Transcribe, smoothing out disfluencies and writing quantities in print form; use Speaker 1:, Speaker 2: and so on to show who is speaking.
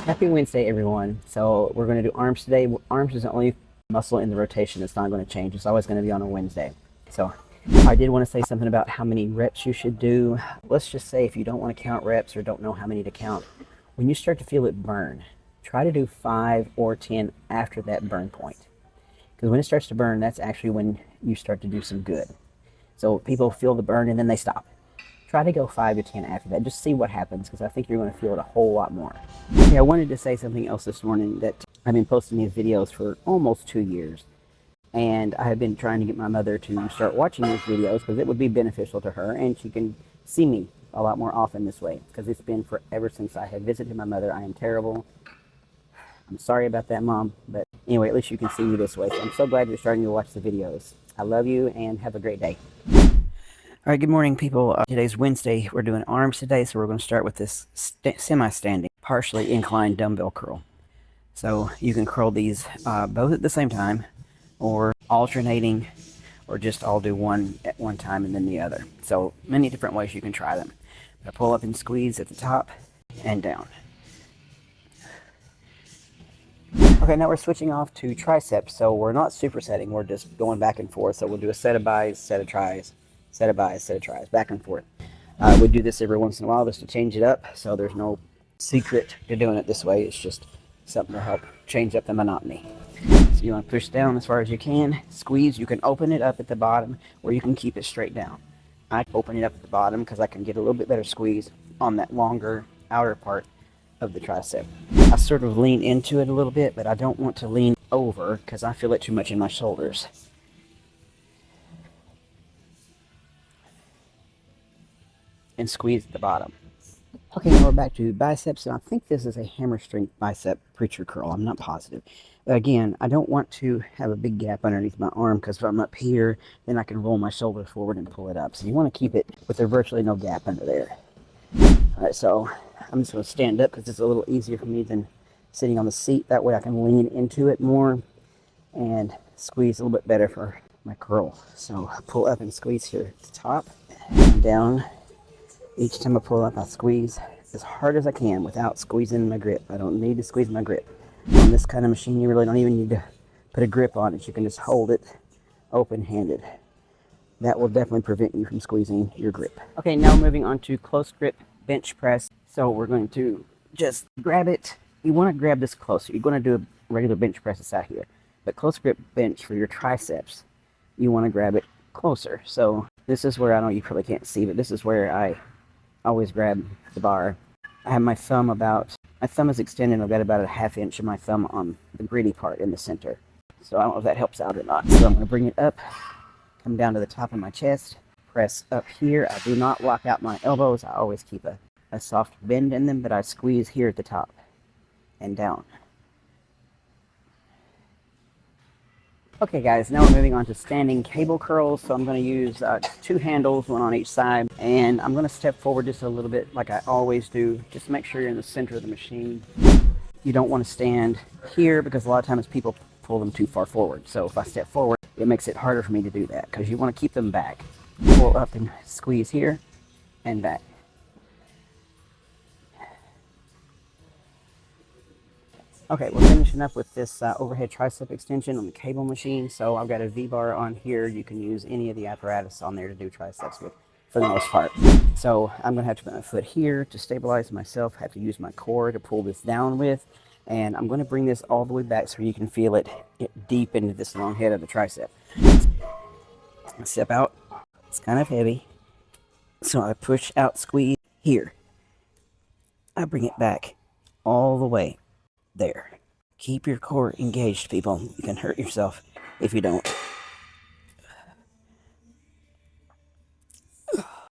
Speaker 1: Happy Wednesday, everyone. So we're going to do arms today. Arms is the only muscle in the rotation that's not going to change. It's always going to be on a Wednesday. So I did want to say something about how many reps you should do. Let's just say if you don't want to count reps or don't know how many to count, when you start to feel it burn, try to do 5 or 10 after that burn point. Because when it starts to burn, that's actually when you start to do some good. So people feel the burn and then they stop. Try to go 5 to 10 after that. Just see what happens, because I think you're going to feel it a whole lot more. Okay, I wanted to say something else this morning, that I've been posting these videos for almost 2 years. And I have been trying to get my mother to start watching these videos because it would be beneficial to her, and she can see me a lot more often this way, because it's been forever since I have visited my mother. I am terrible. I'm sorry about that, Mom. But anyway, at least you can see me this way. So I'm so glad you're starting to watch the videos. I love you and have a great day. All right, good morning, people. Today's Wednesday. We're doing arms today, so we're going to start with this semi-standing, partially inclined dumbbell curl. So you can curl these both at the same time, or alternating, or just all do one at one time and then the other. So many different ways you can try them. I pull up and squeeze at the top and down. Okay, now we're switching off to triceps. So we're not supersetting, we're just going back and forth. So we'll do a set of bis, set of tris, set of bis, set of tris, back and forth. We do this every once in a while just to change it up, so there's no secret to doing it this way. It's just something to help change up the monotony. So you want to push down as far as you can, squeeze. You can open it up at the bottom, or you can keep it straight down. I open it up at the bottom because I can get a little bit better squeeze on that longer outer part of the tricep. I sort of lean into it a little bit, but I don't want to lean over because I feel it too much in my shoulders. And squeeze at the bottom. Okay, now we're back to biceps, and I think this is a hammer strength bicep preacher curl. I'm not positive. But again, I don't want to have a big gap underneath my arm, because if I'm up here, then I can roll my shoulder forward and pull it up. So you want to keep it with there virtually no gap under there. Alright, so I'm just going to stand up because it's a little easier for me than sitting on the seat. That way I can lean into it more and squeeze a little bit better for my curl. So I pull up and squeeze here at the top and down. Each time I pull up, I squeeze as hard as I can without squeezing my grip. I don't need to squeeze my grip. On this kind of machine, you really don't even need to put a grip on it. You can just hold it open-handed. That will definitely prevent you from squeezing your grip. Okay, now moving on to close grip bench press. So we're going to just grab it. You want to grab this closer. You're going to do a regular bench press that's out here. But close grip bench for your triceps, you want to grab it closer. So this is where, I know you probably can't see, but this is where I always grab the bar. I have my thumb is extended. I've got about a ½ inch of my thumb on the gritty part in the center. So I don't know if that helps out or not. So I'm going to bring it up, come down to the top of my chest, press up here. I do not lock out my elbows. I always keep a soft bend in them, but I squeeze here at the top and down. Okay guys, now we're moving on to standing cable curls. So I'm going to use 2 handles, one on each side, and I'm going to step forward just a little bit like I always do. Just make sure you're in the center of the machine. You don't want to stand here because a lot of times people pull them too far forward. So if I step forward, it makes it harder for me to do that because you want to keep them back. Pull up and squeeze here and back. Okay, we're finishing up with this overhead tricep extension on the cable machine. So I've got a V-bar on here. You can use any of the apparatus on there to do triceps with, for the most part. So I'm going to have to put my foot here to stabilize myself. I have to use my core to pull this down with. And I'm going to bring this all the way back so you can feel it deep into this long head of the tricep. Step out. It's kind of heavy. So I push out, squeeze here. I bring it back all the way. There. Keep your core engaged, people. You can hurt yourself if you don't.